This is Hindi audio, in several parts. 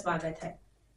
स्वागत है।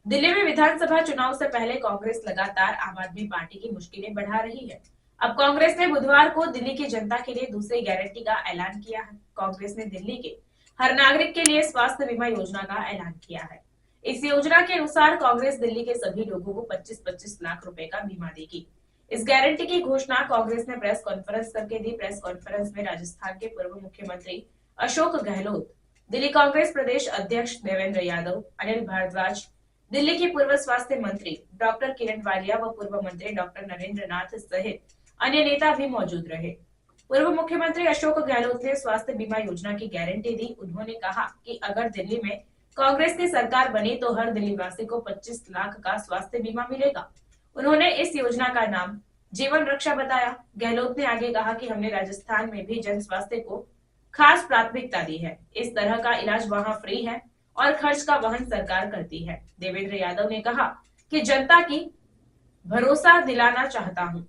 दिल्ली में विधानसभा चुनाव से पहले कांग्रेस लगातार आम आदमी पार्टी की मुश्किलें बढ़ा रही है। अब कांग्रेस ने बुधवार को दिल्ली की जनता के लिए दूसरी गारंटी का ऐलान किया है। कांग्रेस ने दिल्ली के हर नागरिक के लिए स्वास्थ्य बीमा योजना का ऐलान किया है। इस योजना के अनुसार कांग्रेस दिल्ली के सभी लोगों को 25-25 लाख रुपए का बीमा देगी। इस गारंटी की घोषणा कांग्रेस ने प्रेस कॉन्फ्रेंस करके दी। प्रेस कॉन्फ्रेंस में राजस्थान के पूर्व मुख्यमंत्री अशोक गहलोत, दिल्ली कांग्रेस प्रदेश अध्यक्ष देवेंद्र यादव, अनिल भारद्वाज, दिल्ली के पूर्व स्वास्थ्य मंत्री डॉक्टर किरण वालिया व पूर्व मंत्री डॉक्टर नरेंद्र नाथ सहित अन्य नेता भी मौजूद रहे। पूर्व मुख्यमंत्री अशोक गहलोत ने स्वास्थ्य बीमा योजना की गारंटी दी। उन्होंने कहा कि अगर दिल्ली में कांग्रेस की सरकार बनी तो हर दिल्ली वासी को 25 लाख का स्वास्थ्य बीमा मिलेगा। उन्होंने इस योजना का नाम जीवन रक्षा बताया। गहलोत ने आगे कहा कि हमने राजस्थान में भी जन स्वास्थ्य को खास प्राथमिकता दी है। इस तरह का इलाज वहां फ्री है और खर्च का वहन सरकार करती है। देवेंद्र यादव ने कहा कि जनता की भरोसा दिलाना चाहता हूं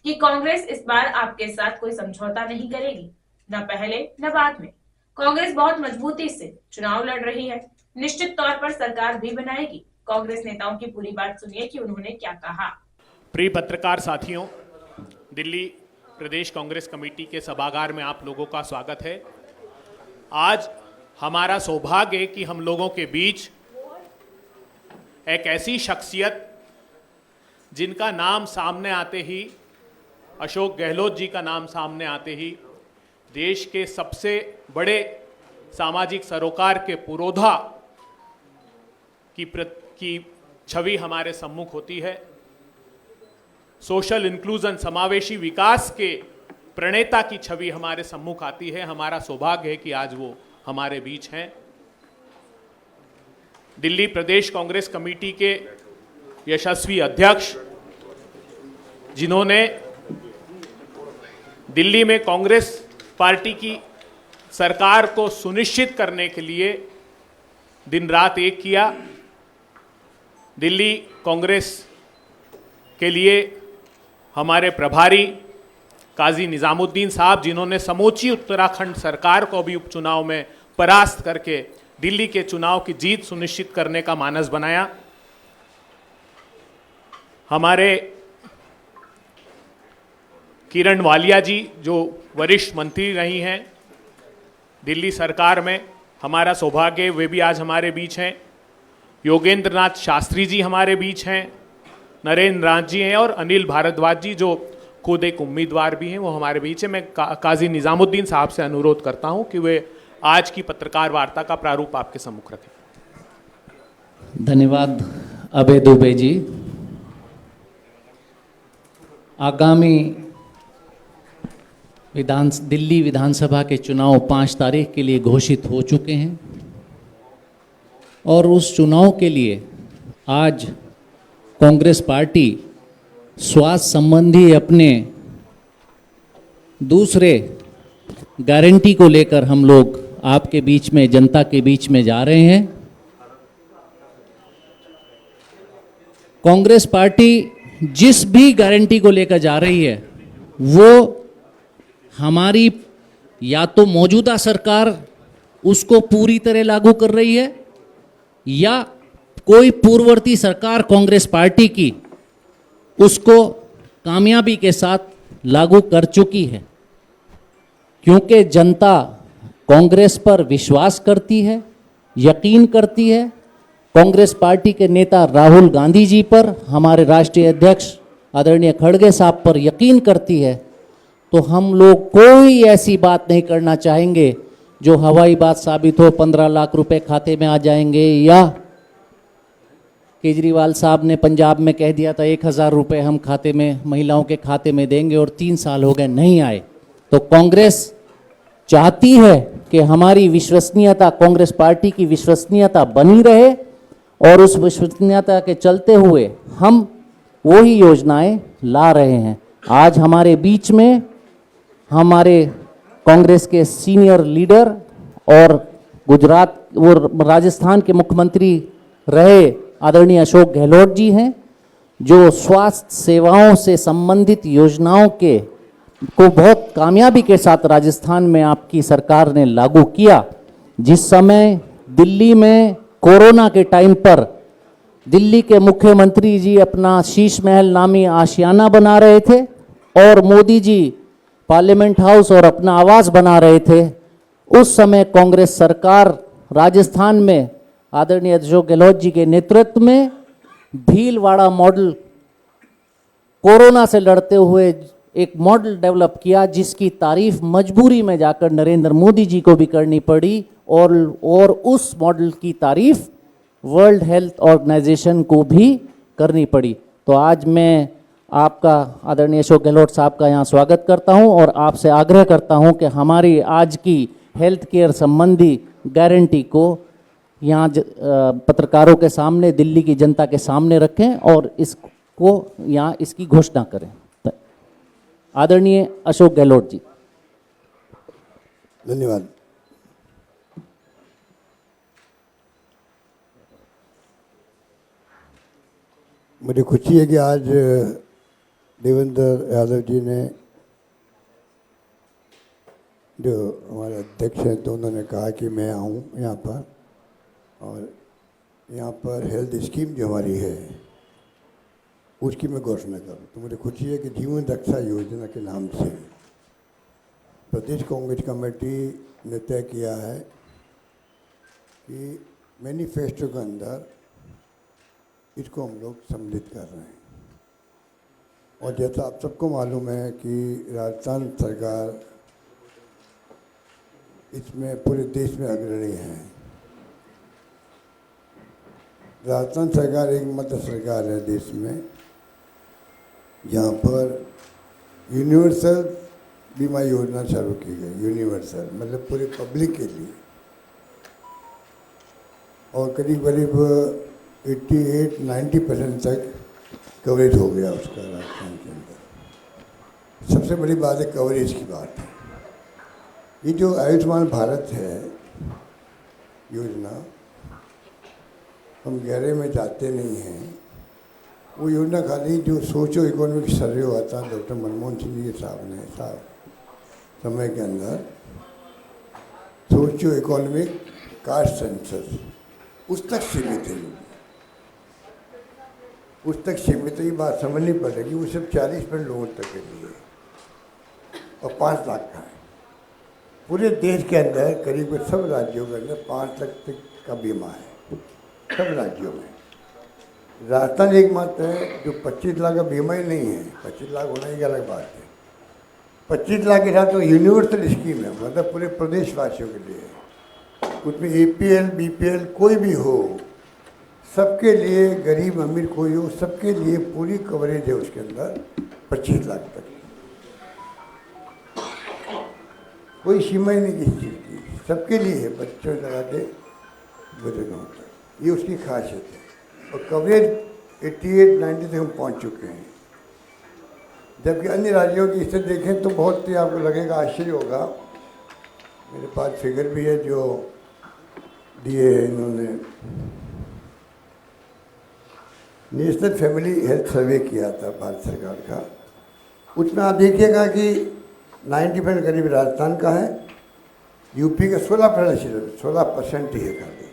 कि कांग्रेस इस बार आपके साथ कोई समझौता नहीं करेगी, न पहले न बाद में। कांग्रेस बहुत मजबूती से चुनाव लड़ रही है, निश्चित तौर पर सरकार भी बनाएगी। कांग्रेस नेताओं की पूरी बात सुनिए कि उन्होंने क्या कहा। प्रिय पत्रकार साथियों, दिल्ली प्रदेश कांग्रेस कमेटी के सभागार में आप लोगों का स्वागत है। आज हमारा सौभाग्य है कि हम लोगों के बीच एक ऐसी शख्सियत जिनका नाम सामने आते ही, अशोक गहलोत जी का नाम सामने आते ही, देश के सबसे बड़े सामाजिक सरोकार के पुरोधा की छवि हमारे सम्मुख होती है। सोशल इंक्लूजन, समावेशी विकास के प्रणेता की छवि हमारे सम्मुख आती है। हमारा सौभाग्य है कि आज वो हमारे बीच हैं। दिल्ली प्रदेश कांग्रेस कमेटी के यशस्वी अध्यक्ष, जिन्होंने दिल्ली में कांग्रेस पार्टी की सरकार को सुनिश्चित करने के लिए दिन रात एक किया। दिल्ली कांग्रेस के लिए हमारे प्रभारी काजी निजामुद्दीन साहब, जिन्होंने समूची उत्तराखंड सरकार को भी उपचुनाव में परास्त करके दिल्ली के चुनाव की जीत सुनिश्चित करने का मानस बनाया। हमारे किरण वालिया जी, जो वरिष्ठ मंत्री रही हैं दिल्ली सरकार में, हमारा सौभाग्य वे भी आज हमारे बीच हैं। योगेंद्र नाथ शास्त्री जी हमारे बीच हैं, नरेंद्र नाथ जी हैं और अनिल भारद्वाज जी, जो खुद एक उम्मीदवार भी हैं, वो हमारे बीच है। मैं काजी निजामुद्दीन साहब से अनुरोध करता हूं कि वे आज की पत्रकार वार्ता का प्रारूप आपके सम्मुख रखें। धन्यवाद अभय दुबे जी। आगामी दिल्ली विधानसभा के चुनाव 5 तारीख के लिए घोषित हो चुके हैं और उस चुनाव के लिए आज कांग्रेस पार्टी स्वास्थ्य संबंधी अपने दूसरे गारंटी को लेकर हम लोग आपके बीच में, जनता के बीच में जा रहे हैं। कांग्रेस पार्टी जिस भी गारंटी को लेकर जा रही है वो हमारी या तो मौजूदा सरकार उसको पूरी तरह लागू कर रही है या कोई पूर्ववर्ती सरकार कांग्रेस पार्टी की उसको कामयाबी के साथ लागू कर चुकी है। क्योंकि जनता कांग्रेस पर विश्वास करती है, यकीन करती है। कांग्रेस पार्टी के नेता राहुल गांधी जी पर, हमारे राष्ट्रीय अध्यक्ष आदरणीय खड़गे साहब पर यकीन करती है। तो हम लोग कोई ऐसी बात नहीं करना चाहेंगे जो हवाई बात साबित हो, 15 लाख रुपए खाते में आ जाएंगे, या केजरीवाल साहब ने पंजाब में कह दिया था 1000 रुपये हम खाते में, महिलाओं के खाते में देंगे और 3 साल हो गए नहीं आए। तो कांग्रेस चाहती है कि हमारी विश्वसनीयता, कांग्रेस पार्टी की विश्वसनीयता बनी रहे और उस विश्वसनीयता के चलते हुए हम वही योजनाएं ला रहे हैं। आज हमारे बीच में हमारे कांग्रेस के सीनियर लीडर और गुजरात और राजस्थान के मुख्यमंत्री रहे आदरणीय अशोक गहलोत जी हैं, जो स्वास्थ्य सेवाओं से संबंधित योजनाओं को बहुत कामयाबी के साथ राजस्थान में आपकी सरकार ने लागू किया। जिस समय दिल्ली में कोरोना के टाइम पर दिल्ली के मुख्यमंत्री जी अपना शीश महल नामी आशियाना बना रहे थे और मोदी जी पार्लियामेंट हाउस और अपना आवास बना रहे थे। उस समय कांग्रेस सरकार राजस्थान में आदरणीय अशोक गहलोत जी के नेतृत्व में भीलवाड़ा मॉडल कोरोना से लड़ते हुए एक मॉडल डेवलप किया, जिसकी तारीफ मजबूरी में जाकर नरेंद्र मोदी जी को भी करनी पड़ी और उस मॉडल की तारीफ वर्ल्ड हेल्थ ऑर्गेनाइजेशन को भी करनी पड़ी। तो आज मैं आपका आदरणीय अशोक गहलोत साहब का यहाँ स्वागत करता हूँ और आपसे आग्रह करता हूँ कि हमारी आज की हेल्थ केयर संबंधी गारंटी को यहाँ पत्रकारों के सामने, दिल्ली की जनता के सामने रखें और इसको यहाँ इसकी घोषणा करें। आदरणीय अशोक गहलोत जी। धन्यवाद। मुझे खुशी है कि आज देवेंद्र यादव जी ने, जो हमारे अध्यक्ष हैं, तो उन्होंने कहा कि मैं आऊँ यहाँ पर और यहाँ पर हेल्थ स्कीम जो हमारी है उसकी मैं घोषणा करूँ। तो मुझे खुशी है कि जीवन रक्षा योजना के नाम से प्रदेश कांग्रेस कमेटी ने तय किया है कि मैनिफेस्टो के अंदर इसको हम लोग सम्मिलित कर रहे हैं। और जैसा आप सबको मालूम है कि राजस्थान सरकार इसमें पूरे देश में अग्रणी है। राजस्थान सरकार एकमात्र सरकार है देश में जहाँ पर यूनिवर्सल बीमा योजना चालू की गई। यूनिवर्सल मतलब पूरे पब्लिक के लिए, और करीब करीब 88-90% तक कवरेज हो गया उसका राजस्थान के अंदर। सबसे बड़ी बात है कवरेज की बात है। ये जो आयुष्मान भारत है योजना, हम गहरे में जाते नहीं हैं। वो योजना खाली जो सोचो इकोनॉमिक सर्वे हुआ था डॉक्टर मनमोहन सिंह जी के साहब समय के अंदर, सोचो इकोनॉमिक कास्ट सेंसस, उस तक सीमित है। उस तक सीमित ही बात समझनी पड़ेगी। वो सिर्फ 40% लोगों तक के लिए और 5 लाख का है। पूरे देश के अंदर करीब सब राज्यों के अंदर 5 लाख तक का बीमा है, सब राज्यों में। राजस्थान एकमात्र है जो 25 लाख का बीमा ही नहीं है। 25 लाख होना एक अलग बात है। 25 लाख के साथ तो यूनिवर्सल स्कीम है, मतलब पूरे प्रदेशवासियों के लिए। उसमें APL BPL कोई भी हो, सबके लिए, गरीब अमीर कोई हो, सबके लिए पूरी कवरेज है उसके अंदर 25 लाख तक। कोई सीमा ही नहीं किसी चीज़ की, सबके लिए है, बच्चों से लगा के बुजुर्गों तक। ये उसकी खासियत है। और कवरेज 88-90 तक हम पहुंच चुके हैं। जबकि अन्य राज्यों की स्थिति देखें तो बहुत ही आपको लगेगा, आश्चर्य होगा। मेरे पास फिगर भी है जो दिए है इन्होंने। नेशनल फैमिली हेल्थ सर्वे किया था भारत सरकार का। उसमें आप देखिएगा कि 90% करीब राजस्थान का है, यूपी का 16% ही है खाली,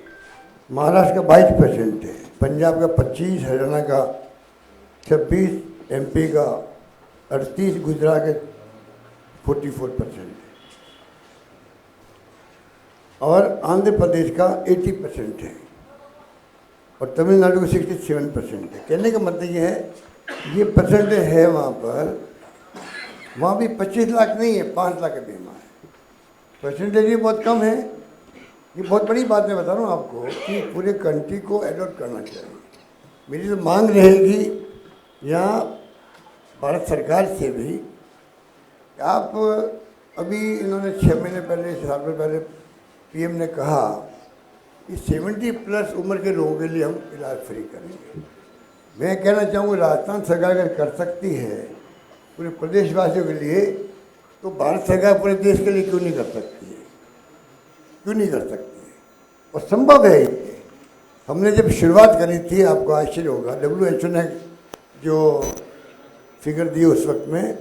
महाराष्ट्र का 22% है, पंजाब का 25%, हरियाणा का 26%, MP का 38%, गुजरात के 44% है और आंध्र प्रदेश का 80% है और तमिलनाडु का 67% है। कहने का मतलब ये है, ये परसेंटेज है वहाँ पर। वहाँ भी 25 लाख नहीं है, 5 लाख का बीमा है। परसेंटेज भी बहुत कम है। ये बहुत बड़ी बात मैं बता रहा हूँ आपको कि पूरे कंट्री को एडॉप्ट करना चाहिए। मेरी तो मांग रहेगी यहाँ भारत सरकार से भी। आप अभी इन्होंने 6 महीने पहले, 7 साल पहले PM ने कहा कि 70+ उम्र के लोगों के लिए हम इलाज फ्री करेंगे। मैं कहना चाहूँगा राजस्थान सरकार अगर कर सकती है पूरे प्रदेशवासियों के लिए, तो भारत सरकार पूरे देश के लिए क्यों नहीं कर सकती है? क्यों नहीं कर सकती है? और संभव है ये। हमने जब शुरुआत करी थी, आपको आश्चर्य होगा, WHO ने जो फिगर दी उस वक्त में,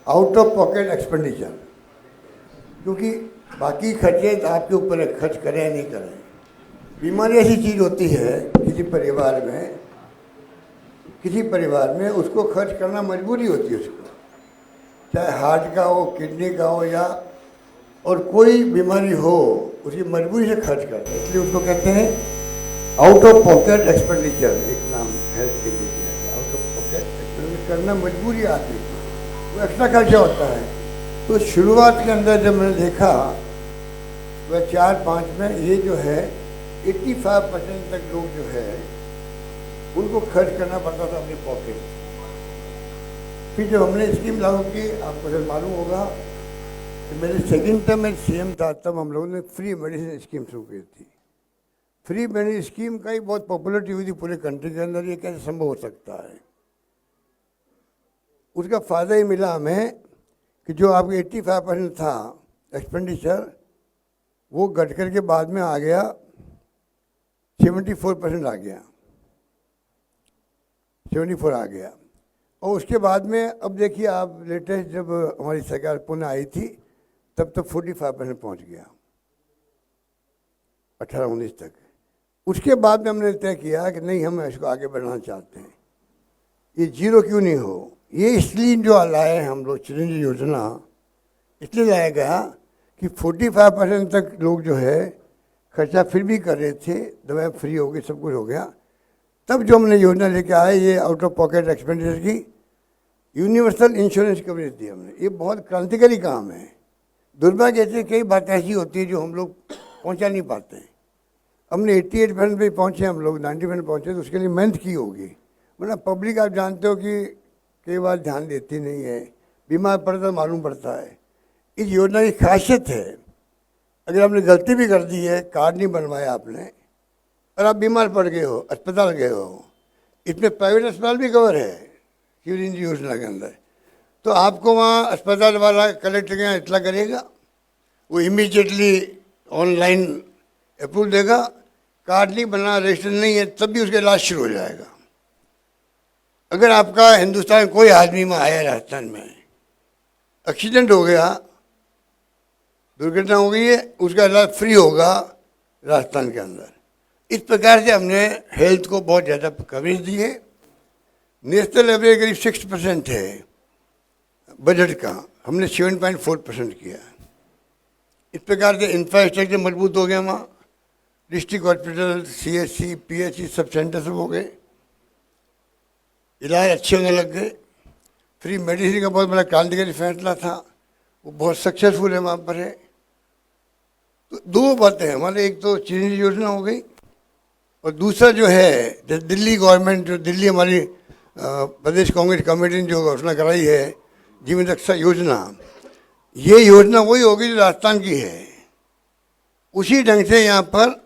आउट ऑफ पॉकेट एक्सपेंडिचर, क्योंकि बाकी खर्चे आपके ऊपर है, खर्च करें या नहीं करें। बीमारी ऐसी चीज़ होती है किसी परिवार में उसको खर्च करना मजबूरी होती है उसको, चाहे हार्ट का हो, किडनी का हो, या और कोई बीमारी हो, उसकी मजबूरी से खर्च करता है। इसलिए उसको कहते हैं आउट ऑफ पॉकेट एक्सपेंडिचर, एक नाम हेल्थ के लिए दिया गया। आउट ऑफ पॉकेट एक्सपेंडिचर करना मजबूरी आती है, वो एक्स्ट्रा खर्चा होता है। तो शुरुआत के अंदर जब मैंने देखा वह 4-5 में ये जो है 85% तक लोग जो है उनको खर्च करना पड़ता था अपनी पॉकेट। फिर जब हमने स्कीम लागू की, आपको जब मालूम होगा कि मेरे सेकंड टर्म में सीएम था, तब हम लोगों ने फ्री मेडिसिन स्कीम शुरू की थी। फ्री मेडिसिन स्कीम का ही बहुत पॉपुलरिटी हुई थी पूरे कंट्री के अंदर। ये कैसे संभव हो सकता है? उसका फ़ायदा ही मिला हमें कि जो आपके 85% था एक्सपेंडिचर, वो घट कर के बाद में आ गया 74% आ गया, 74 आ गया। और उसके बाद में अब देखिए आप, लेटेस्ट जब हमारी सरकार पुनः आई थी तब तक 45% पहुँच गया, 18-19 तक। उसके बाद में हमने तय किया कि नहीं, हम इसको आगे बढ़ाना चाहते हैं, ये जीरो क्यों नहीं हो। ये इसलिए जो लाए हैं हम लोग चिरंजीवी योजना, इसलिए लाया गया कि 45% तक लोग जो है खर्चा फिर भी कर रहे थे, दवाएं फ्री हो गई, सब कुछ हो गया। तब जो हमने योजना लेके आए, ये आउट ऑफ पॉकेट एक्सपेंडिचर की यूनिवर्सल इंश्योरेंस कवरेज दी हमने। ये बहुत क्रांतिकारी काम है। दुर्भाग्य से कई बातें ऐसी होती है जो हम लोग पहुंचा नहीं पाते हैं। हमने 88% पे पहुंचे, हम लोग 90% पहुंचे, तो उसके लिए मेहनत की होगी। वरना पब्लिक आप जानते हो कि कई बार ध्यान देती नहीं है, बीमार पड़ता मालूम पड़ता है। इस योजना की खासियत है, अगर आपने गलती भी कर दी है, कार्ड नहीं बनवाया आपने, और आप बीमार पड़ गए हो, अस्पताल गए हो, इसमें प्राइवेट अस्पताल भी कवर है चिरंजीवी योजना के अंदर, तो आपको वहाँ अस्पताल वाला कलेक्टर के यहाँ इतला करेगा, वो इमीडिएटली ऑनलाइन अप्रूव देगा। कार्ड नहीं बना, रजिस्टर नहीं है, तब भी उसका इलाज शुरू हो जाएगा। अगर आपका हिंदुस्तान कोई आदमी में आया, राजस्थान में एक्सीडेंट हो गया, दुर्घटना हो गई है, उसका इलाज फ्री होगा राजस्थान के अंदर। इस प्रकार से हमने हेल्थ को बहुत ज़्यादा कवरेज दी है। नेशनल एवरेज करीब 6% है बजट का, हमने 7.4% किया। इस प्रकार से इंफ्रास्ट्रक्चर मजबूत हो गया, वहाँ district hospital, CHC, PHC sub centre सब हो गए, इलाज अच्छे होने लग गए। फ्री मेडिसिन का बहुत बड़ा क्रांतिकारी फैसला था, वो बहुत सक्सेसफुल है, वहाँ पर है। तो दो बातें हैं हमारे, एक तो चिरंजीवी योजना हो गई, और दूसरा जो है जैसे दिल्ली गवर्नमेंट, जो दिल्ली हमारी प्रदेश कांग्रेस कमेटी ने जो घोषणा कराई है जीवन रक्षा योजना, ये योजना वही होगी जो राजस्थान की है। उसी ढंग से यहाँ पर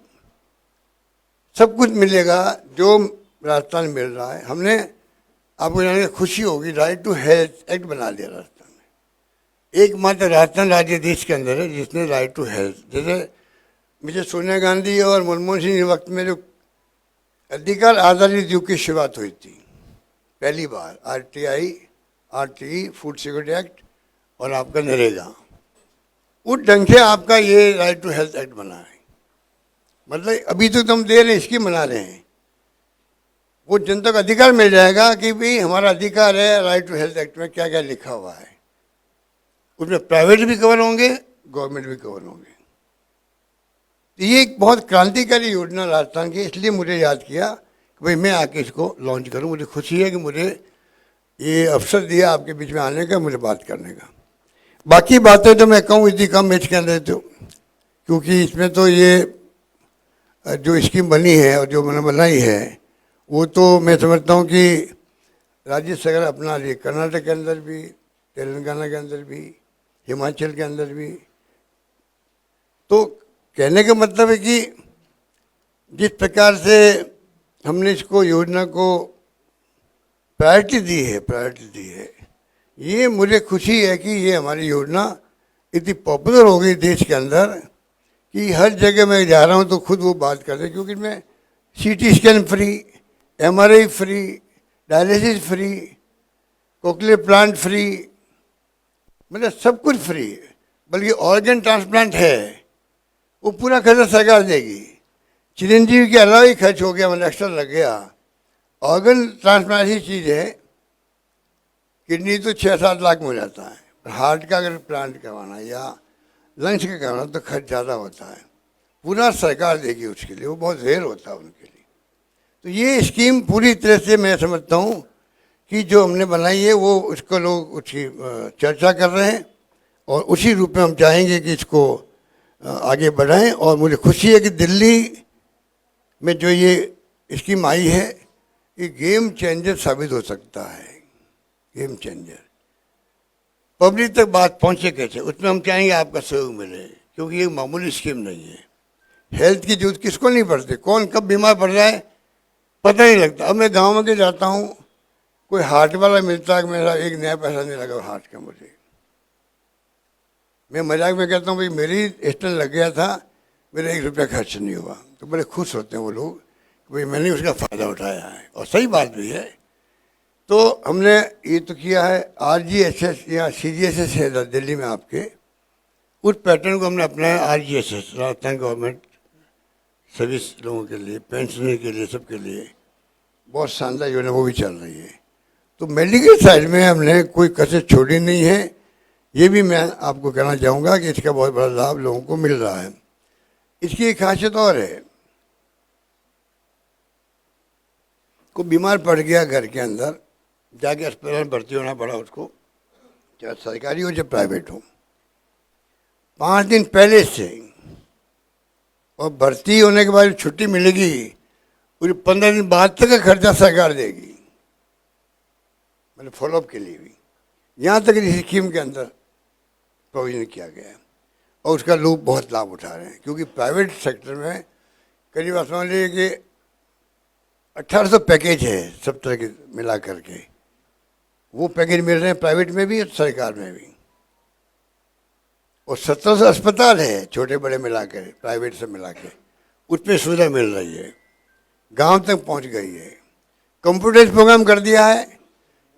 सब कुछ मिलेगा जो राजस्थान में मिल रहा है। हमने, आपको जाने की खुशी होगी, राइट टू हेल्थ एक्ट बना दिया राजस्थान में। एकमात्र राजस्थान राज्य देश के अंदर है जिसने राइट टू हेल्थ, जैसे मुझे सोनिया गांधी और मनमोहन सिंह के वक्त में जो अधिकार आधारित युग की शुरुआत हुई थी, पहली बार RTE फूड सिक्योरिटी एक्ट और आपका नरेगा, उस ढंग से आपका ये राइट टू हेल्थ एक्ट बना है। मतलब अभी तो हम दे रहे हैं, इसकी बना रहे हैं, वो जनता को अधिकार मिल जाएगा कि भाई हमारा अधिकार है। राइट टू हेल्थ एक्ट में क्या क्या लिखा हुआ है, उसमें प्राइवेट भी कवर होंगे, गवर्नमेंट भी कवर होंगे। तो ये एक बहुत क्रांतिकारी योजना राजस्थान की, इसलिए मुझे याद किया कि भाई मैं आके इसको लॉन्च करूं। मुझे खुशी है कि मुझे ये अवसर दिया आपके बीच में आने का, मुझे बात करने का। बाकी बातें तो मैं कहूँ इतनी कम एज के अंदर, तो क्योंकि इसमें तो ये जो स्कीम बनी है और जो मैंने बनाई है, वो तो मैं समझता हूँ कि राज्य सरकार अपना रही है, कर्नाटक के अंदर भी, तेलंगाना के अंदर भी, हिमाचल के अंदर भी। तो कहने का मतलब है कि जिस प्रकार से हमने इसको योजना को प्रायोरिटी दी है, ये मुझे खुशी है कि ये हमारी योजना इतनी पॉपुलर हो गई देश के अंदर कि हर जगह मैं जा रहा हूँ तो खुद वो बात करते हैं, क्योंकि इसमें CT scan free, MRI free, dialysis free, cochlear plant free, मतलब सब कुछ फ्री है। बल्कि ऑर्गन ट्रांसप्लांट है, वो पूरा खर्चा सरकार देगी, चिरंजीवी के अलावा ही खर्च हो गया, मतलब एक्स्ट्रा लग गया। ऑर्गन ट्रांसप्लांट ही चीज़ है, किडनी तो 6-7 लाख में हो जाता है, हार्ट का अगर प्लांट करवाना या लंग्स का करवाना तो खर्च ज़्यादा होता है, पूरा सरकार देगी उसके लिए, वो बहुत रेयर होता है उनके लिए। तो ये स्कीम पूरी तरह से मैं समझता हूँ कि जो हमने बनाई है वो उसको लोग उसकी चर्चा कर रहे हैं और उसी रूप में हम चाहेंगे कि इसको आगे बढ़ाएं। और मुझे खुशी है कि दिल्ली में जो ये स्कीम आई है ये गेम चेंजर साबित हो सकता है, गेम चेंजर। पब्लिक तक बात पहुंचे कैसे, उसमें हम चाहेंगे आपका सहयोग मिले, क्योंकि ये मामूली स्कीम नहीं है। हेल्थ की जरूरत किसको नहीं पड़ती, कौन कब बीमार पड़ जाए पता नहीं लगता। अब मैं गाँव में के जाता हूँ, कोई हार्ट वाला मिलता है, मेरा एक नया पैसा नहीं लगा हार्ट का मुझे। मैं मजाक में कहता हूँ भाई मेरी स्टेंट लग गया था, मेरा 1 रुपया खर्च नहीं हुआ, तो बड़े खुश होते हैं वो लोग कि भाई मैंने उसका फ़ायदा उठाया है, और सही बात भी है। तो हमने ये तो किया है, RGSS या CGSS है दिल्ली में आपके, उस पैटर्न को हमने अपनाया। RGSS राजस्थान गवर्नमेंट सर्विस लोगों के लिए, पेंशनर के लिए, सबके लिए बहुत शानदार योजना वो भी चल रही है। तो मेडिकल साइड में हमने कोई कसर छोड़ी नहीं है, ये भी मैं आपको कहना चाहूँगा कि इसका बहुत बड़ा लाभ लोगों को मिल रहा है। इसकी एक खासियत और है, को बीमार पड़ गया घर के अंदर, जाके अस्पताल में भर्ती होना पड़ा उसको, चाहे सरकारी हो चाहे प्राइवेट हो, 5 दिन पहले से, और भर्ती होने के बाद छुट्टी मिलेगी, पूरी 15 दिन बाद तक का खर्चा सरकार देगी, मतलब फॉलोअप के लिए भी। यहाँ तक इस स्कीम के अंदर प्रोविजन किया गया है और उसका लोग बहुत लाभ उठा रहे हैं, क्योंकि प्राइवेट सेक्टर में करीब आप समझ लीजिए कि 1800 पैकेज है सब तरह के मिला करके, वो पैकेज मिल रहे हैं प्राइवेट में भी और सरकार में भी। और 1700 अस्पताल है छोटे बड़े मिला के, प्राइवेट से मिला के, उसमें सुविधा मिल रही है, गांव तक पहुंच गई है। कंप्यूटराइज प्रोग्राम कर दिया है,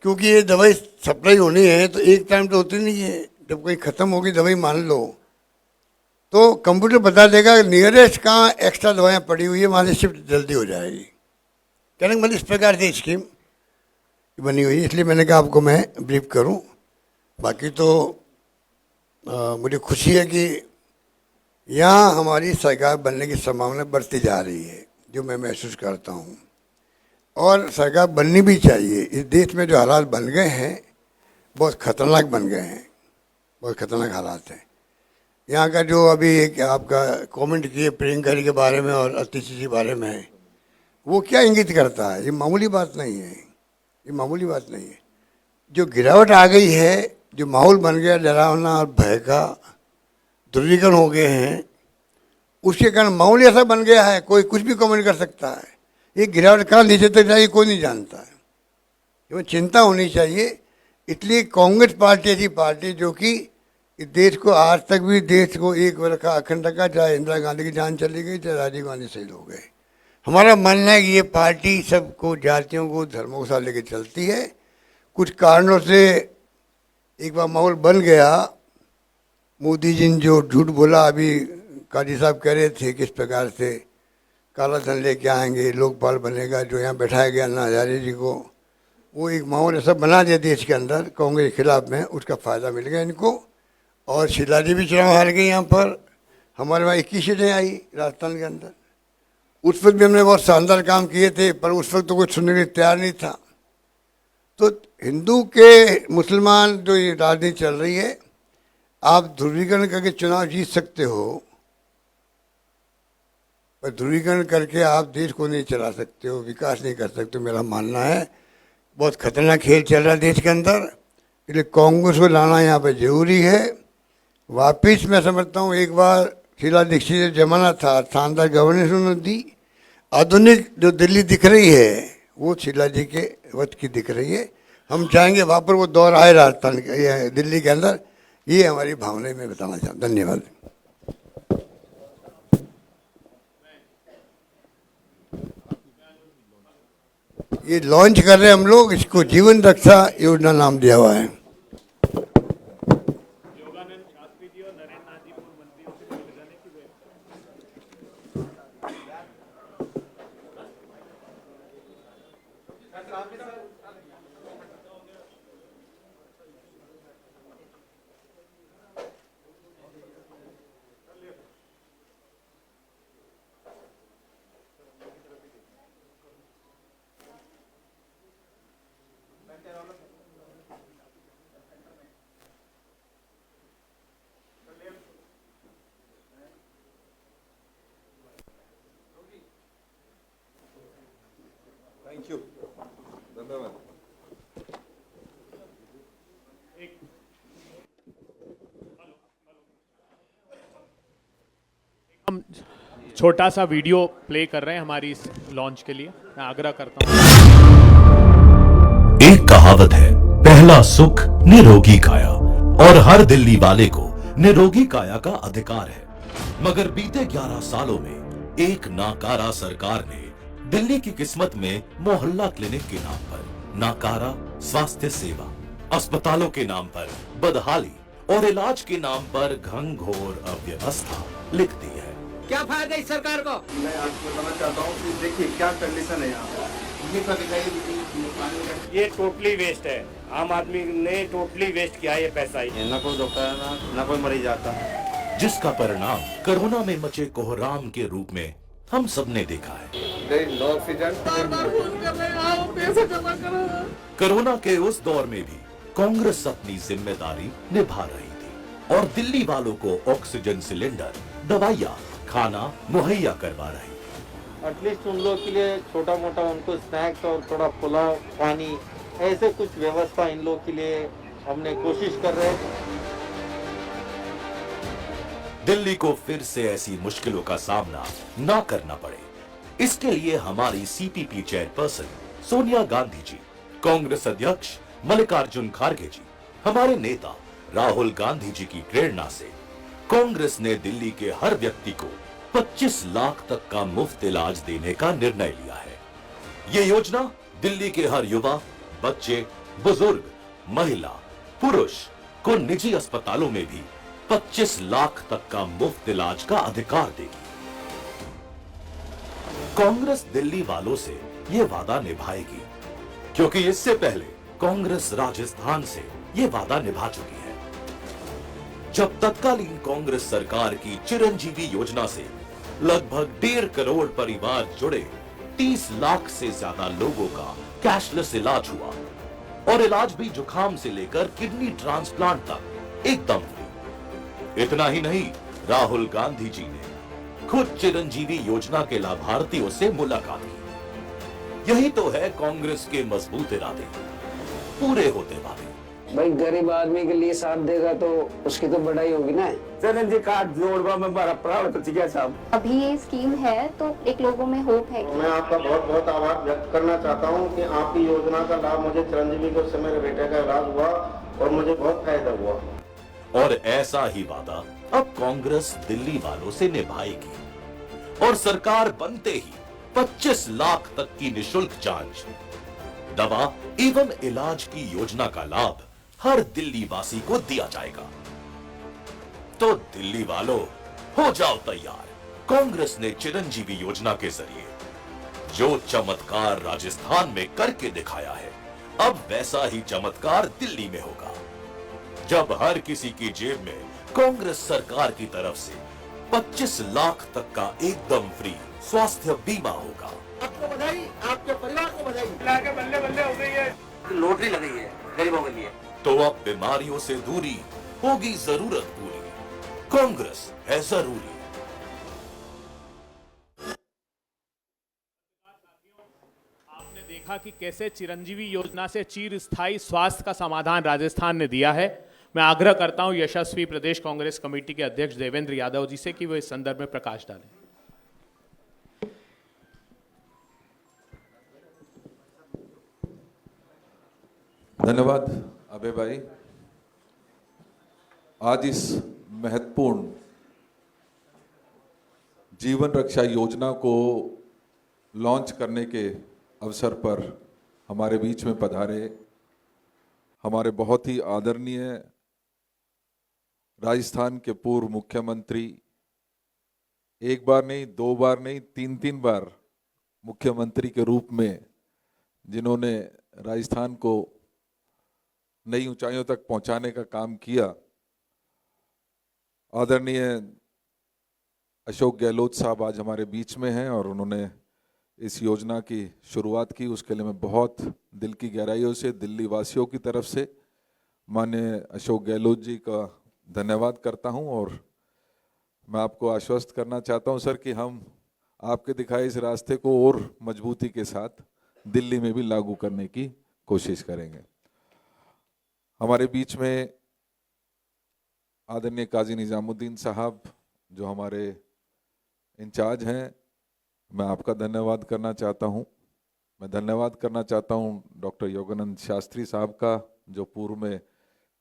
क्योंकि ये दवाई सप्लाई होनी है तो एक टाइम तो होती नहीं है, जब कोई ख़त्म होगी दवाई मान लो तो कंप्यूटर बता देगा नियरेस्ट कहाँ एक्स्ट्रा दवाइयाँ पड़ी हुई है, वहाँ से शिफ्ट जल्दी हो जाएगी। कहने का मतलब इस प्रकार से स्कीम बनी हुई है, इसलिए मैंने कहा आपको मैं ब्रीफ करूं। बाकी तो मुझे खुशी है कि यहाँ हमारी सरकार बनने की संभावना बढ़ती जा रही है, जो मैं महसूस करता हूँ, और सरकार बननी भी चाहिए। इस देश में जो हालात बन गए हैं बहुत ख़तरनाक बन गए हैं, बहुत ख़तरनाक हालात हैं। यहाँ का जो अभी एक आपका कमेंट किए प्रियंका जी के बारे में और अतिश जी के बारे में, वो क्या इंगित करता है? ये मामूली बात नहीं है, ये मामूली बात नहीं है। जो गिरावट आ गई है, जो माहौल बन गया डरावना और भय का, ध्रुवीकरण हो गए हैं, उसके कारण माहौल ऐसा बन गया है कोई कुछ भी कमेंट कर सकता है। ये गिरावट कहाँ नीचे तक जाएगी कोई नहीं जानता है, इसमें चिंता होनी चाहिए। इसलिए कांग्रेस पार्टी ऐसी पार्टी जो कि देश को आज तक भी देश को एक रखा, अखंड रखा, चाहे इंदिरा गांधी की जान चली गई चाहे राजीव गांधी शहीद हो गए। हमारा मानना है कि ये पार्टी सबको, जातियों को, धर्मों के साथ लेकर चलती है। कुछ कारणों से एक बार माहौल बन गया, मोदी जी ने जो झूठ बोला, अभी काजी साहब कह रहे थे किस प्रकार से काला धन लेके आएंगे, लोकपाल बनेगा, जो यहाँ बैठाया गया अन्ना हजारे जी को, वो एक माहौल ऐसा बना दिया देश के अंदर कांग्रेस के खिलाफ में, उसका फ़ायदा मिल गया इनको। और शीला जी भी चुनाव हार गई यहाँ पर, हमारे वहाँ 21 सीटें आई राजस्थान के अंदर। उस वक्त भी हमने बहुत शानदार काम किए थे, पर उस वक्त तो कोई सुनने के लिए तैयार नहीं था। तो हिंदू के मुसलमान जो ये राजनीति चल रही है, आप ध्रुवीकरण करके चुनाव जीत सकते हो, पर ध्रुवीकरण करके आप देश को नहीं चला सकते हो, विकास नहीं कर सकते। मेरा मानना है बहुत खतरनाक खेल चल रहा है देश के अंदर, इसलिए कांग्रेस को लाना यहाँ पे जरूरी है। वापिस मैं समझता हूँ एक बार शीला दीक्षित जमाना था, शानदार गवर्नेंस उन्होंने दी। आधुनिक जो दिल्ली दिख रही है वो शीला जी के वक्त की दिख रही है। हम चाहेंगे वहाँ पर वो दौर आए राजस्थान के, दिल्ली के अंदर। ये हमारी भावना में बताना चाहता हूँ। धन्यवाद। ये लॉन्च कर रहे हैं हम लोग, इसको जीवन रक्षा योजना नाम दिया हुआ है। थैंक यू, धन्यवाद। हम छोटा सा वीडियो प्ले कर रहे हैं हमारी इस लॉन्च के लिए। मैं आग्रह करता हूँ। एक कहावत है, पहला सुख निरोगी काया, और हर दिल्ली वाले को निरोगी काया का अधिकार है। मगर बीते 11 सालों में एक नाकारा सरकार ने दिल्ली की किस्मत में मोहल्ला क्लिनिक के नाम पर नाकारा स्वास्थ्य सेवा, अस्पतालों के नाम पर बदहाली और इलाज के नाम पर घंघोर अव्यवस्था लिख दी है। क्या फायदा इस सरकार को? मैं आपको बताना चाहता हूँ कि देखिए क्या कंडीशन है यहाँ पर। ये टोटली वेस्ट है। आम आदमी ने टोटली वेस्ट किया है ये पैसा ही। न कोई डॉक्टर न कोई मरीज आता है, जिसका परिणाम कोरोना में मचे कोहराम के रूप में हम सबने देखा है। No oxygen. कोरोना के उस दौर में भी कांग्रेस अपनी जिम्मेदारी निभा रही थी और दिल्ली वालों को ऑक्सीजन सिलेंडर, दवाइयाँ, खाना मुहैया करवा रही। एटलीस्ट उन लोग के लिए छोटा मोटा उनको स्नैक्स और थोड़ा पुलाव, पानी, ऐसे कुछ व्यवस्था इन लोग के लिए हमने कोशिश कर रहे हैं। दिल्ली को फिर से ऐसी मुश्किलों का सामना ना करना पड़े, इसके लिए हमारी सीपीपी चेयरपर्सन सोनिया गांधी जी, कांग्रेस अध्यक्ष मल्लिकार्जुन खड़गे जी, हमारे नेता राहुल गांधी जी की प्रेरणा से कांग्रेस ने दिल्ली के हर व्यक्ति को 25 लाख तक का मुफ्त इलाज देने का निर्णय लिया है। ये योजना दिल्ली के हर युवा, बच्चे, बुजुर्ग, महिला, पुरुष को निजी अस्पतालों में भी 25 लाख तक का मुफ्त इलाज का अधिकार देगी। कांग्रेस दिल्ली वालों से ये वादा निभाएगी, क्योंकि इससे पहले कांग्रेस राजस्थान से ये वादा निभा चुकी है। जब तत्कालीन कांग्रेस सरकार की चिरंजीवी योजना से लगभग 1.5 करोड़ परिवार जुड़े, 30 लाख से ज्यादा लोगों का कैशलेस इलाज हुआ और इलाज भी जुकाम से लेकर किडनी ट्रांसप्लांट तक एकदम फ्री। इतना ही नहीं, राहुल गांधी जी ने खुद चिरंजीवी योजना के लाभार्थियों से मुलाकात की। यही तो है कांग्रेस के मजबूत इरादे पूरे होते वाले। भाई गरीब आदमी के लिए साथ देगा तो उसकी तो बढ़ाई होगी ना। जी कार्ड जोड़वा में बड़ा प्राण तो ठीक है साहब। अभी ये स्कीम है तो एक लोगों में होप है। मैं आपका बहुत बहुत आभार व्यक्त करना चाहता हूं कि आपकी योजना का लाभ मुझे चिरंजीवी को उससे मेरे बेटे का इलाज हुआ और मुझे बहुत फायदा हुआ। और ऐसा ही वादा अब कांग्रेस दिल्ली वालों से निभाएगी और सरकार बनते ही 25 लाख तक की निशुल्क जांच, दवा एवं इलाज की योजना का लाभ हर दिल्ली वासी को दिया जाएगा। तो दिल्ली वालों, हो जाओ तैयार। कांग्रेस ने चिरंजीवी योजना के जरिए जो चमत्कार राजस्थान में करके दिखाया है, अब वैसा ही चमत्कार दिल्ली में होगा, जब हर किसी की जेब में कांग्रेस सरकार की तरफ से 25 लाख तक का एकदम फ्री स्वास्थ्य बीमा होगा। आपको बधाई, आपके परिवार को बधाई। के बल्ले बल्ले हो गई है। लॉटरी लग गई है गरीबों के लिए। तो अब बीमारियों से दूरी होगी जरूरत पूरी। कांग्रेस है जरूरी। आपने देखा कि कैसे चिरंजीवी योजना से चिरस्थायी स्वास्थ्य का समाधान राजस्थान ने दिया है। मैं आग्रह करता हूं यशस्वी प्रदेश कांग्रेस कमेटी के अध्यक्ष देवेंद्र यादव जी से कि वो इस संदर्भ में प्रकाश डालें। धन्यवाद अभय भाई। आज इस महत्वपूर्ण जीवन रक्षा योजना को लॉन्च करने के अवसर पर हमारे बीच में पधारे हमारे बहुत ही आदरणीय राजस्थान के पूर्व मुख्यमंत्री, एक बार नहीं, 2 बार नहीं, 3 बार मुख्यमंत्री के रूप में जिन्होंने राजस्थान को नई ऊंचाइयों तक पहुंचाने का काम किया। आदरणीय अशोक गहलोत साहब आज हमारे बीच में हैं और उन्होंने इस योजना की शुरुआत की। उसके लिए मैं बहुत दिल की गहराइयों से दिल्ली वासियों की तरफ से माननीय अशोक गहलोत जी का धन्यवाद करता हूं। और मैं आपको आश्वस्त करना चाहता हूं सर कि हम आपके दिखाए इस रास्ते को और मजबूती के साथ दिल्ली में भी लागू करने की कोशिश करेंगे। हमारे बीच में आदरणीय काजी निजामुद्दीन साहब जो हमारे इंचार्ज हैं, मैं आपका धन्यवाद करना चाहता हूं। मैं धन्यवाद करना चाहता हूं डॉक्टर योगानंद शास्त्री साहब का जो पूर्व में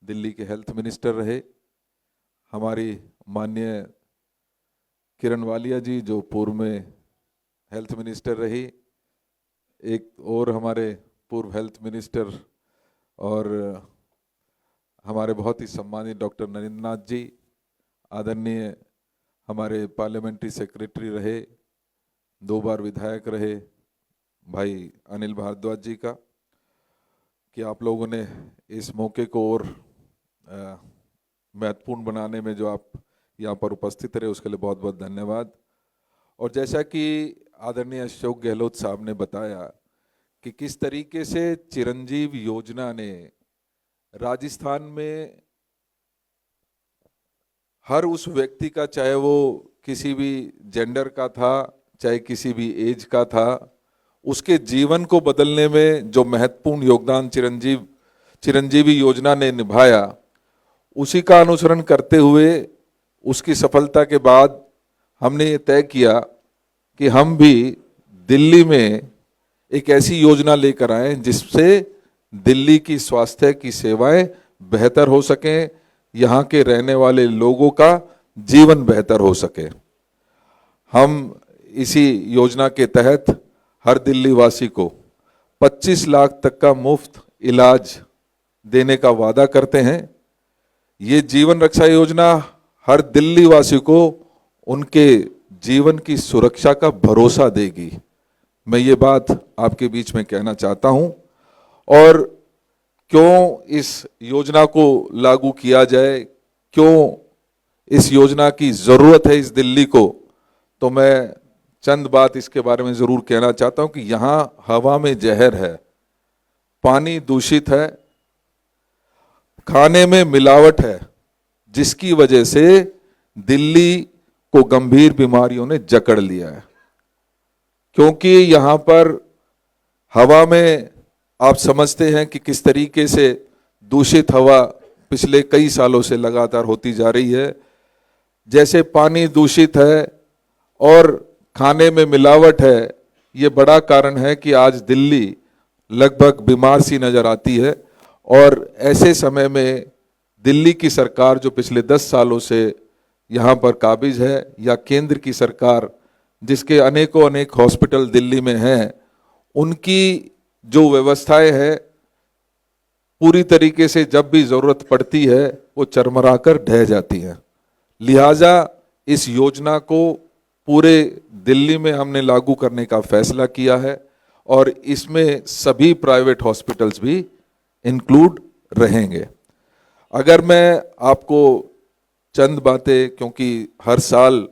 दिल्ली के हेल्थ मिनिस्टर रहे, हमारी माननीय किरण वालिया जी जो पूर्व में हेल्थ मिनिस्टर रही, एक और हमारे पूर्व हेल्थ मिनिस्टर और हमारे बहुत ही सम्मानित डॉक्टर नरेंद्र नाथ जी, आदरणीय हमारे पार्लियामेंट्री सेक्रेटरी रहे, 2 बार विधायक रहे भाई अनिल भारद्वाज जी का, कि आप लोगों ने इस मौके को और महत्वपूर्ण बनाने में जो आप यहाँ पर उपस्थित रहे उसके लिए बहुत बहुत धन्यवाद। और जैसा कि आदरणीय अशोक गहलोत साहब ने बताया कि किस तरीके से चिरंजीव योजना ने राजस्थान में हर उस व्यक्ति का, चाहे वो किसी भी जेंडर का था, चाहे किसी भी एज का था, उसके जीवन को बदलने में जो महत्वपूर्ण योगदान चिरंजीवी योजना ने निभाया, उसी का अनुसरण करते हुए उसकी सफलता के बाद हमने ये तय किया कि हम भी दिल्ली में एक ऐसी योजना लेकर आए जिससे दिल्ली की स्वास्थ्य की सेवाएं बेहतर हो सकें, यहाँ के रहने वाले लोगों का जीवन बेहतर हो सके। हम इसी योजना के तहत हर दिल्ली वासी को 25 लाख तक का मुफ्त इलाज देने का वादा करते हैं। ये जीवन रक्षा योजना हर दिल्ली वासी को उनके जीवन की सुरक्षा का भरोसा देगी। मैं ये बात आपके बीच में कहना चाहता हूं। और क्यों इस योजना को लागू किया जाए, क्यों इस योजना की ज़रूरत है इस दिल्ली को, तो मैं चंद बात इसके बारे में ज़रूर कहना चाहता हूं कि यहाँ हवा में जहर है, पानी दूषित है, खाने में मिलावट है, जिसकी वजह से दिल्ली को गंभीर बीमारियों ने जकड़ लिया है। क्योंकि यहाँ पर हवा में आप समझते हैं कि किस तरीके से दूषित हवा पिछले कई सालों से लगातार होती जा रही है। जैसे पानी दूषित है और खाने में मिलावट है, ये बड़ा कारण है कि आज दिल्ली लगभग बीमार सी नजर आती है। और ऐसे समय में दिल्ली की सरकार जो पिछले 10 सालों से यहाँ पर काबिज है, या केंद्र की सरकार जिसके अनेक हॉस्पिटल दिल्ली में हैं, उनकी जो व्यवस्थाएं हैं पूरी तरीके से जब भी ज़रूरत पड़ती है वो चरमराकर ढह जाती हैं। लिहाजा इस योजना को पूरे दिल्ली में हमने लागू करने का फैसला किया है और इसमें सभी प्राइवेट हॉस्पिटल्स भी इंक्लूड रहेंगे। अगर मैं आपको चंद बातें, क्योंकि हर साल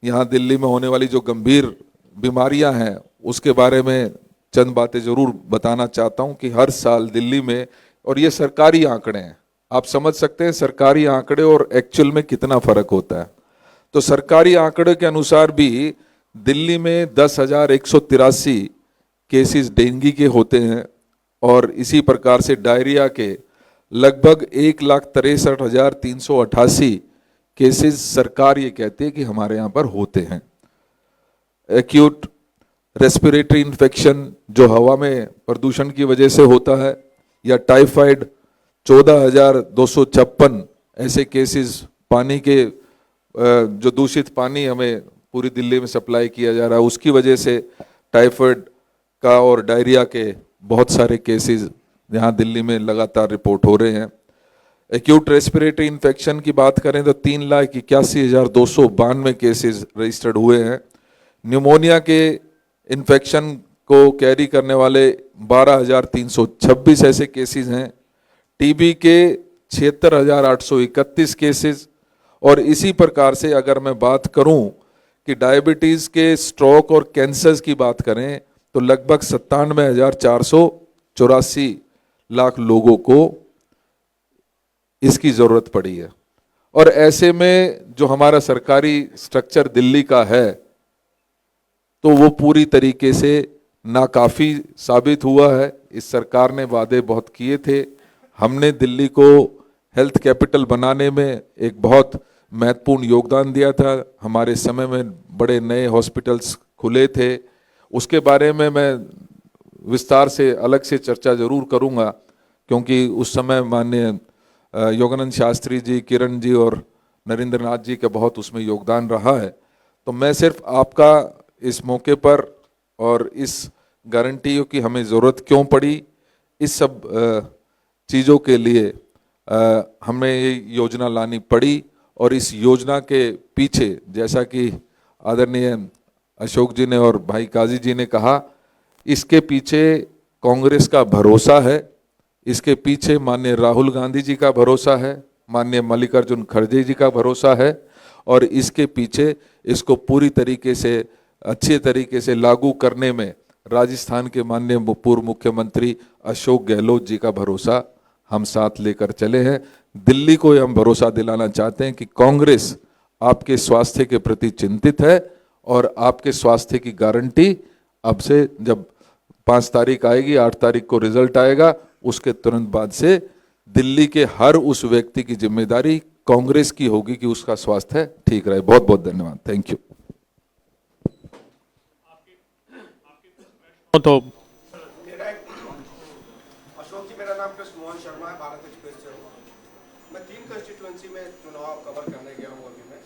यहाँ दिल्ली में होने वाली जो गंभीर बीमारियां हैं उसके बारे में चंद बातें ज़रूर बताना चाहता हूँ कि हर साल दिल्ली में, और ये सरकारी आंकड़े हैं, आप समझ सकते हैं सरकारी आंकड़े और एक्चुअल में कितना फ़र्क होता है। तो सरकारी आंकड़े के अनुसार भी दिल्ली में 10,183 केसेस डेंगू के होते हैं और इसी प्रकार से डायरिया के लगभग 1,63,388 केसेस सरकार ये कहती है कि हमारे यहाँ पर होते हैं। एक्यूट रेस्पिरेटरी इन्फेक्शन जो हवा में प्रदूषण की वजह से होता है, या टाइफाइड 14,256 ऐसे केसेस पानी के जो दूषित पानी हमें पूरी दिल्ली में सप्लाई किया जा रहा है उसकी वजह से टाइफाइड का और डायरिया के बहुत सारे केसेस यहाँ दिल्ली में लगातार रिपोर्ट हो रहे हैं। एक्यूट रेस्पिरेटरी इन्फेक्शन की बात करें तो 3,81,292 केसेस रजिस्टर्ड हुए हैं। न्यूमोनिया के इन्फेक्शन को कैरी करने वाले 12,326 ऐसे केसेस हैं, टीबी के 76,831 केसेस, और इसी प्रकार से अगर मैं बात करूं कि डायबिटीज़ के, स्ट्रोक और कैंसर्स की बात करें तो लगभग 97,484 लाख लोगों को इसकी ज़रूरत पड़ी है। और ऐसे में जो हमारा सरकारी स्ट्रक्चर दिल्ली का है तो वो पूरी तरीके से नाकाफ़ी साबित हुआ है। इस सरकार ने वादे बहुत किए थे, हमने दिल्ली को हेल्थ कैपिटल बनाने में एक बहुत महत्वपूर्ण योगदान दिया था। हमारे समय में बड़े नए हॉस्पिटल्स खुले थे, उसके बारे में मैं विस्तार से अलग से चर्चा जरूर करूंगा, क्योंकि उस समय माननीय योगानंद शास्त्री जी, किरण जी और नरेंद्र नाथ जी का बहुत उसमें योगदान रहा है। तो मैं सिर्फ आपका इस मौके पर और इस गारंटियों की हमें ज़रूरत क्यों पड़ी, इस सब चीज़ों के लिए हमें ये योजना लानी पड़ी। और इस योजना के पीछे, जैसा कि आदरणीय अशोक जी ने और भाई काजी जी ने कहा, इसके पीछे कांग्रेस का भरोसा है, इसके पीछे माननीय राहुल गांधी जी का भरोसा है, माननीय मल्लिकार्जुन खड़गे जी का भरोसा है, और इसके पीछे इसको पूरी तरीके से अच्छे तरीके से लागू करने में राजस्थान के माननीय पूर्व मुख्यमंत्री अशोक गहलोत जी का भरोसा हम साथ लेकर चले हैं। दिल्ली को हम भरोसा दिलाना चाहते हैं कि कांग्रेस आपके स्वास्थ्य के प्रति चिंतित है और आपके स्वास्थ्य की गारंटी अब से, जब 5 तारीख आएगी, 8 तारीख को रिजल्ट आएगा, उसके तुरंत बाद से दिल्ली के हर उस व्यक्ति की जिम्मेदारी कांग्रेस की होगी कि उसका स्वास्थ्य ठीक रहे। बहुत बहुत धन्यवाद। Thank you. तो अशोक जी, मेरा नाम कृष्ण मोहन शर्मा है, भारत एक्सप्रेस से हूँ। मैं 3 कंस्टिट्यूएंसी में चुनाव कवर करने गया हूँ। अभी मैं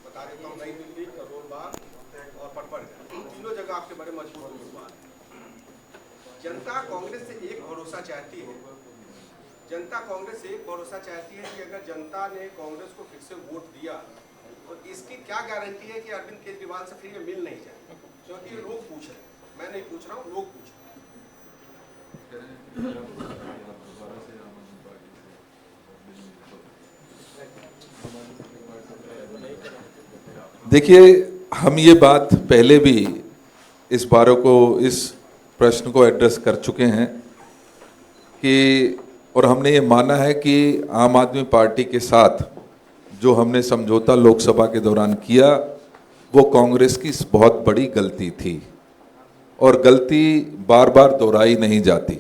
बता देता हूँ, नई दिल्ली, करोल बाग और पटपड़। तीनों जगह आपके बड़े मजबूत उम्मीदवार हैं। जनता कांग्रेस से एक भरोसा चाहती है, जनता कांग्रेस से एक भरोसा चाहती है कि अगर जनता ने कांग्रेस को फिर से वोट दिया तो इसकी क्या गारंटी है कि अरविंद केजरीवाल से फिर ये मिल नहीं जाए, क्योंकि लोग पूछ रहे हैं, मैं नहीं पूछ रहा हूँ, लोग पूछ रहे हैं। देखिए, हम ये बात पहले भी इस प्रश्न को एड्रेस कर चुके हैं कि, और हमने ये माना है कि आम आदमी पार्टी के साथ जो हमने समझौता लोकसभा के दौरान किया वो कांग्रेस की बहुत बड़ी गलती थी, और गलती बार बार दोहराई नहीं जाती।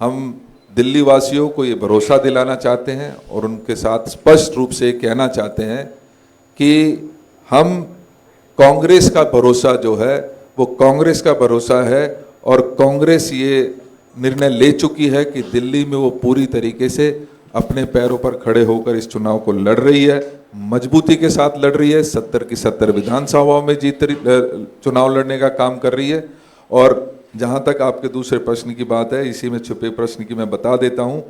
हम दिल्ली वासियों को ये भरोसा दिलाना चाहते हैं और उनके साथ स्पष्ट रूप से कहना चाहते हैं कि हम कांग्रेस का भरोसा जो है वो कांग्रेस का भरोसा है, और कांग्रेस ये निर्णय ले चुकी है कि दिल्ली में वो पूरी तरीके से अपने पैरों पर खड़े होकर इस चुनाव को लड़ रही है, मजबूती के साथ लड़ रही है। 70 की 70 विधानसभाओं में चुनाव लड़ने का काम कर रही है। और जहां तक आपके दूसरे प्रश्न की बात है, इसी में छुपे प्रश्न की मैं बता देता हूं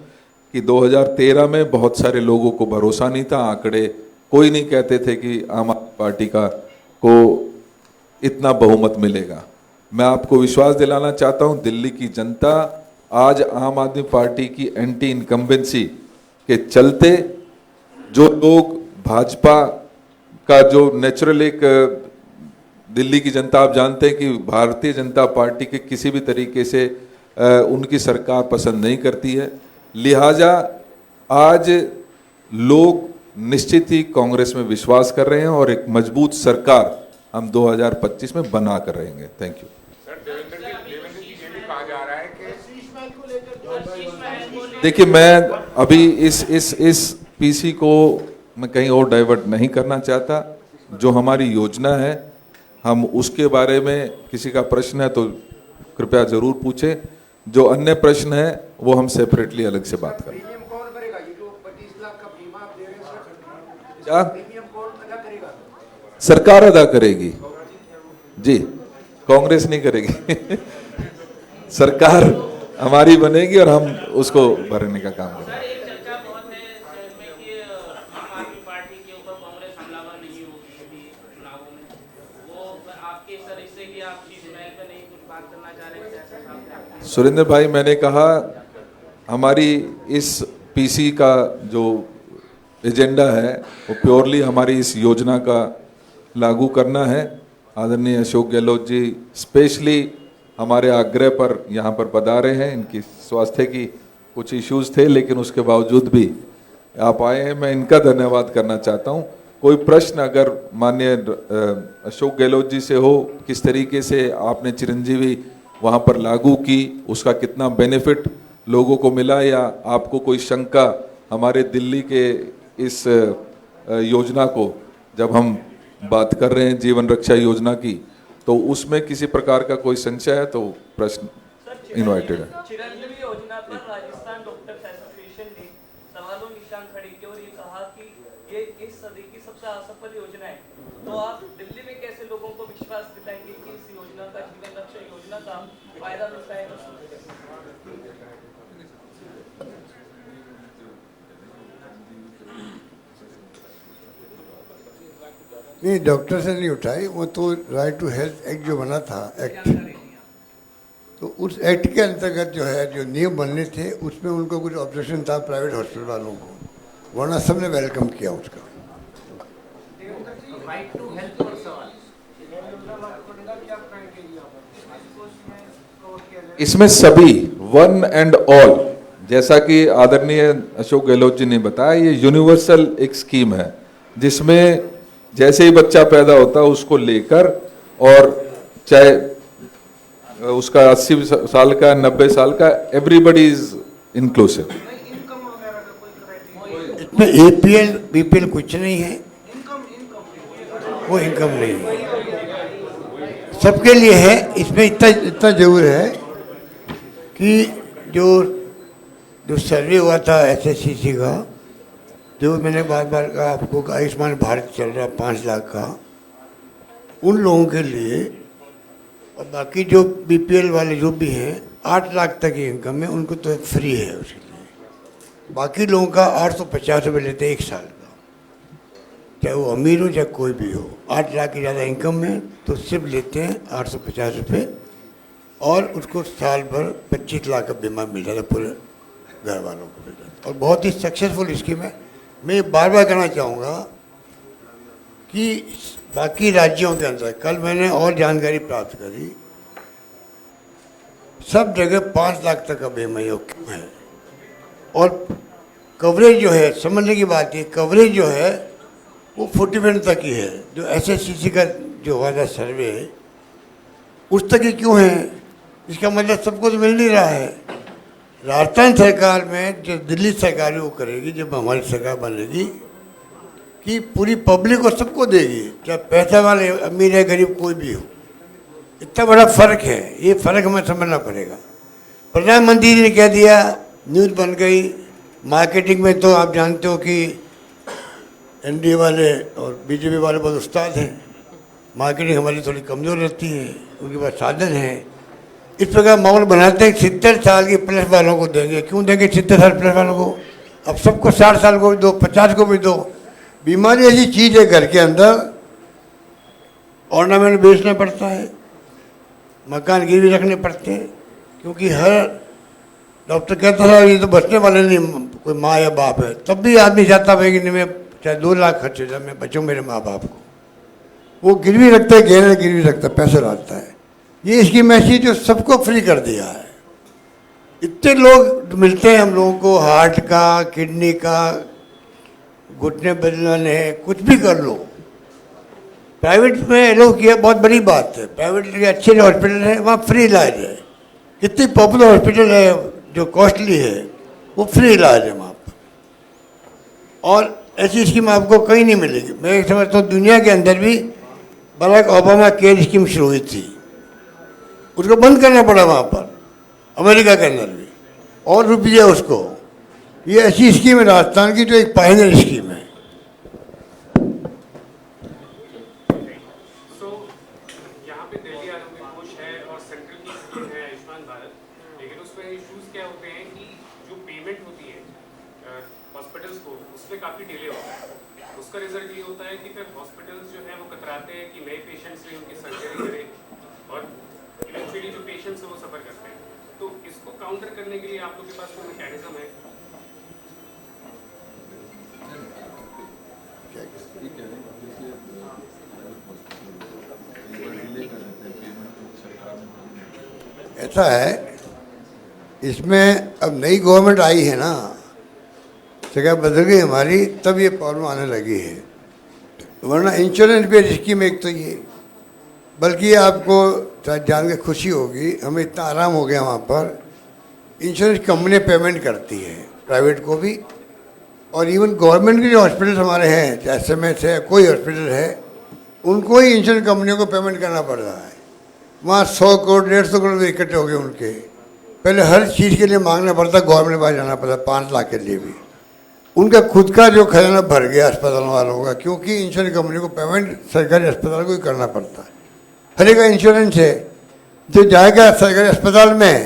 कि 2013 में बहुत सारे लोगों को भरोसा नहीं था, आंकड़े कोई नहीं कहते थे कि आम आदमी पार्टी को इतना बहुमत मिलेगा। मैं आपको विश्वास दिलाना चाहता हूं, दिल्ली की जनता आज आम आदमी पार्टी की एंटी इनकम्बेंसी के चलते, जो लोग भाजपा का जो नेचुरल एक दिल्ली की जनता, आप जानते हैं कि भारतीय जनता पार्टी के किसी भी तरीके से उनकी सरकार पसंद नहीं करती है, लिहाजा आज लोग निश्चित ही कांग्रेस में विश्वास कर रहे हैं और एक मजबूत सरकार हम 2025 में बना कर रहेंगे। Thank you. देखिए, मैं अभी इस पीसी को मैं कहीं और डाइवर्ट नहीं करना चाहता। जो हमारी योजना है, हम उसके बारे में किसी का प्रश्न है तो कृपया जरूर पूछें। जो अन्य प्रश्न है वो हम सेपरेटली अलग से बात करें। क्या सरकार अदा करेगी? जी, कांग्रेस नहीं करेगी सरकार हमारी बनेगी और हम उसको भरने का काम करेंगे। आपके सर इससे कि आप इस महल पे नहीं कुछ बात करना चाह रहे सुरेंद्र भाई, मैंने कहा हमारी इस पीसी का जो एजेंडा है वो प्योरली हमारी इस योजना का लागू करना है। आदरणीय अशोक गहलोत जी स्पेशली हमारे आग्रह पर यहाँ पर पधारे हैं। इनकी स्वास्थ्य की कुछ इश्यूज थे, लेकिन उसके बावजूद भी आप आए हैं, मैं इनका धन्यवाद करना चाहता हूँ। कोई प्रश्न अगर माननीय अशोक गहलोत जी से हो, किस तरीके से आपने चिरंजीवी वहाँ पर लागू की, उसका कितना बेनिफिट लोगों को मिला, या आपको कोई शंका हमारे दिल्ली के इस योजना को, जब हम बात कर रहे हैं जीवन रक्षा योजना की, तो उसमें किसी प्रकार का कोई संशय है तो प्रश्न इनवाइटेड है। चिरंजीवी योजना पर राजस्थान डॉक्टर्स एसोसिएशन ने सवालों निशान खड़े किए और ये कहा कि ये इस सदी की सबसे असफल योजना है। तो आप दिल्ली में कैसे लोगों को विश्वास दिलाएंगे कि इस योजना का, जीवन रक्षा योजना का फायदा मिलता है? नहीं, डॉक्टर से नहीं उठाई, वो तो राइट टू हेल्थ एक्ट जो बना था एक्ट, तो उस एक्ट के अंतर्गत जो है जो नियम बनने थे उसमें उनको कुछ ऑब्जेक्शन था प्राइवेट हॉस्पिटल वालों को, वरना सबने वेलकम किया उसका। इसमें सभी वन एंड ऑल, जैसा कि आदरणीय अशोक गहलोत जी ने बताया, ये यूनिवर्सल एक स्कीम है जिसमें जैसे ही बच्चा पैदा होता है उसको लेकर, और चाहे उसका 80 साल का 90 साल का, एवरीबडी इज इंक्लूसिव। इसमें एपीएल बीपीएल कुछ नहीं है, वो इनकम नहीं है, सबके लिए है। इसमें इतना जरूर है कि जो सर्वे हुआ था एसएससीसी का, जो मैंने बार बार कहा आपको, आयुष्मान भारत चल रहा 5 लाख का, उन लोगों के लिए, और बाकी जो बीपीएल वाले जो भी हैं 8 लाख तक की इनकम है, उनको तो फ्री है उसके लिए। बाकी लोगों का 850 रुपये लेते हैं 1 साल का, चाहे वो अमीर हो चाहे कोई भी हो। 8 लाख की ज़्यादा इनकम है तो सिर्फ लेते हैं 850 रुपये, और उसको साल भर 25 लाख का बीमा मिल जाता है पूरे घर वालों को मिल जाता है, और बहुत ही सक्सेसफुल स्कीम है। मैं बार बार कहना चाहूँगा कि बाकी राज्यों के अंदर, कल मैंने और जानकारी प्राप्त करी, सब जगह 5 लाख तक का बीमा है, और कवरेज जो है, समझने की बात है, कवरेज जो है वो 40% तक ही है। जो एसएससीसी का जो हुआ था सर्वे, उस तक ही क्यों है? इसका मतलब सबको तो मिल नहीं रहा है। राजस्थान सरकार में जो दिल्ली सरकार वो करेगी, जब हमारी सरकार बनेगी, कि पूरी पब्लिक को सबको देगी, चाहे पैसा वाले अमीर है गरीब कोई भी हो। इतना बड़ा फर्क है, ये फर्क हमें समझना पड़ेगा। प्रधानमंत्री जी ने कह दिया, न्यूज़ बन गई। मार्केटिंग में तो आप जानते हो कि एनडीए वाले और बीजेपी वाले बहुत उस्ताद हैं, मार्केटिंग हमारी थोड़ी कमज़ोर रहती है, उनके पास साधन है। इस प्रकार माहौल बनाते हैं 70 साल के प्लस वालों को देंगे। क्यों देंगे 70 साल प्लस वालों को? अब सबको 60 साल को भी दो, 50 को भी दो। बीमारी ऐसी चीज़ है, घर के अंदर ऑर्नामेंट बेचना पड़ता है, मकान गिरवी रखने पड़ते हैं, क्योंकि हर डॉक्टर कहता था ये तो बचने वाले नहीं, कोई माँ या बाप है, तब भी आदमी चाहता है कि नहीं, मैं चाहे 2 लाख खर्च हो जाए, मैं बचूँ मेरे माँ बाप को। वो गिरवी रखता है, गहने गिरवी रखता है, पैसे डालता है। ये इसकी मैसेज जो सबको फ्री कर दिया है। इतने लोग मिलते हैं हम लोगों को, हार्ट का, किडनी का, घुटने बदलने, कुछ भी कर लो। प्राइवेट में एलो किया, बहुत बड़ी बात है। प्राइवेट के अच्छे हॉस्पिटल है, वहाँ फ्री इलाज है। कितनी पॉपुलर हॉस्पिटल है जो कॉस्टली है, वो फ्री इलाज है वहाँ पर, और ऐसी स्कीम आपको कहीं नहीं मिलेगी। मैं समझता हूँ दुनिया के अंदर भी बराक ओबामा केयर स्कीम शुरू हुई थी, उसको बंद करना पड़ा वहाँ पर, अमेरिका के अंदर भी, और रुपया उसको। ये ऐसी स्कीम है राजस्थान की जो एक पायनियर स्कीम है। यहाँ पे दिल्ली आरोग्य कोष है और सेंट्रल की स्कीम है आयुष्मान भारत, लेकिन उसमें इश्यूज क्या होते हैं कि जो पेमेंट होती है हॉस्पिटल्स को, उसमें काफ़ी डिले होता है। उसका रिजल्ट ये होता है कि फिर हॉस्पिटल्स जो है वो कतराते हैं कि नए पेशेंट्स से उनकी सर्जरी करें, और इवेंचुअली जो पेशेंट्स हैं वो सफ़र करते हैं। तो इसको काउंटर करने के लिए आप लोग के पास कोई मैकेनिज्म है? ऐसा है, इसमें अब नई गवर्नमेंट आई है ना, जगह बदल गई हमारी, तब ये प्रॉब्लम आने लगी है। वरना इंश्योरेंस भी स्कीम एक तो ये, बल्कि ये आपको जान के खुशी होगी, हमें इतना आराम हो गया वहाँ पर। इंश्योरेंस कंपनी पेमेंट करती है, प्राइवेट को भी, और इवन गवर्नमेंट के जो हॉस्पिटल हमारे हैं, चाहे SMS है, कोई हॉस्पिटल है, उनको ही इंश्योरेंस कंपनियों को पेमेंट करना पड़ रहा है। वहाँ 100 करोड़ 150 करोड़ इकट्ठे हो गए उनके। पहले हर चीज़ के लिए मांगना पड़ता, गवर्नमेंट के पास जाना पड़ता, 5 लाख के लिए भी। उनका खुद का जो खजाना भर गया अस्पताल वालों का, क्योंकि इंश्योरेंस कंपनी को पेमेंट सरकारी अस्पताल को ही करना पड़ता है। हर एक का इंश्योरेंस है, जो जाएगा सरकारी अस्पताल में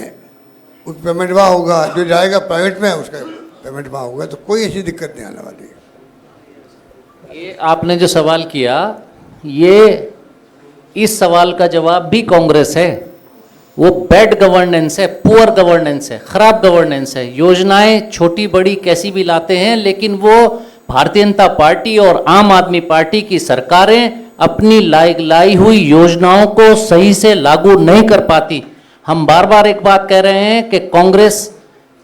उस पेमेंट वहाँ होगा, जो जाएगा प्राइवेट में उसका पेमेंट वहाँ होगा, तो कोई ऐसी दिक्कत नहीं आने वाली। ये आपने जो सवाल किया, ये इस सवाल का जवाब भी कांग्रेस है। वो बैड गवर्नेंस है, पुअर गवर्नेंस है, खराब गवर्नेंस है। योजनाएं छोटी बड़ी कैसी भी लाते हैं, लेकिन वो भारतीय जनता पार्टी और आम आदमी पार्टी की सरकारें अपनी लाई हुई योजनाओं को सही से लागू नहीं कर पाती। हम बार बार एक बात कह रहे हैं कि कांग्रेस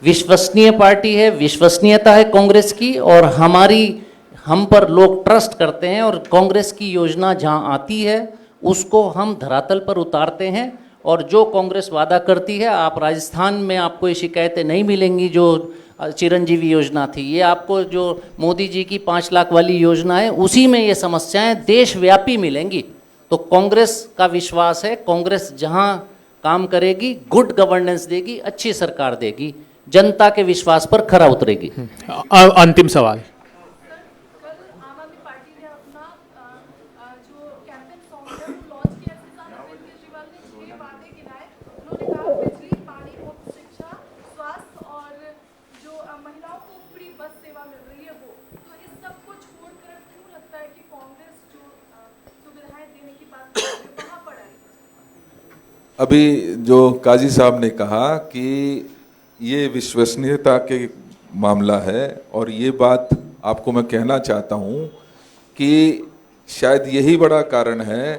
विश्वसनीय पार्टी है, विश्वसनीयता है कांग्रेस की, और हम पर लोग ट्रस्ट करते हैं, और कांग्रेस की योजना जहां आती है उसको हम धरातल पर उतारते हैं। और जो कांग्रेस वादा करती है, आप राजस्थान में आपको ये शिकायतें नहीं मिलेंगी जो चिरंजीवी योजना थी, ये आपको जो मोदी जी की 5 लाख वाली योजना है उसी में ये समस्याएं देशव्यापी मिलेंगी। तो कांग्रेस का विश्वास है, कांग्रेस जहां काम करेगी गुड गवर्नेंस देगी, अच्छी सरकार देगी, जनता के विश्वास पर खरा उतरेगी। अंतिम सवाल। अभी जो काजी साहब ने कहा कि ये विश्वसनीयता के मामला है, और ये बात आपको मैं कहना चाहता हूँ कि शायद यही बड़ा कारण है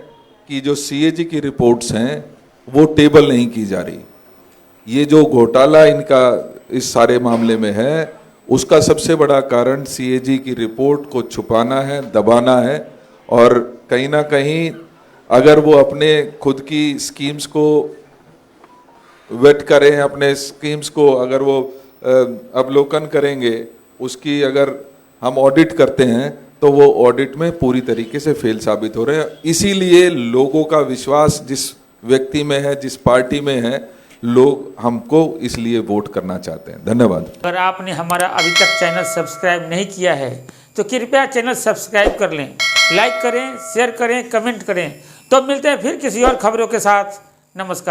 कि जो CAG की रिपोर्ट्स हैं वो टेबल नहीं की जा रही। ये जो घोटाला इनका इस सारे मामले में है, उसका सबसे बड़ा कारण CAG की रिपोर्ट को छुपाना है, दबाना है, और कहीं ना कहीं अगर वो अपने खुद की स्कीम्स को वेट करें, अपने स्कीम्स को अगर वो अवलोकन करेंगे, उसकी अगर हम ऑडिट करते हैं तो वो ऑडिट में पूरी तरीके से फेल साबित हो रहे हैं। इसीलिए लोगों का विश्वास जिस व्यक्ति में है, जिस पार्टी में है, लोग हमको इसलिए वोट करना चाहते हैं। धन्यवाद। अगर आपने हमारा अभी तक चैनल सब्सक्राइब नहीं किया है तो कृपया चैनल सब्सक्राइब कर लें, लाइक करें, शेयर करें, कमेंट करें। तो मिलते हैं फिर किसी और खबरों के साथ। नमस्कार।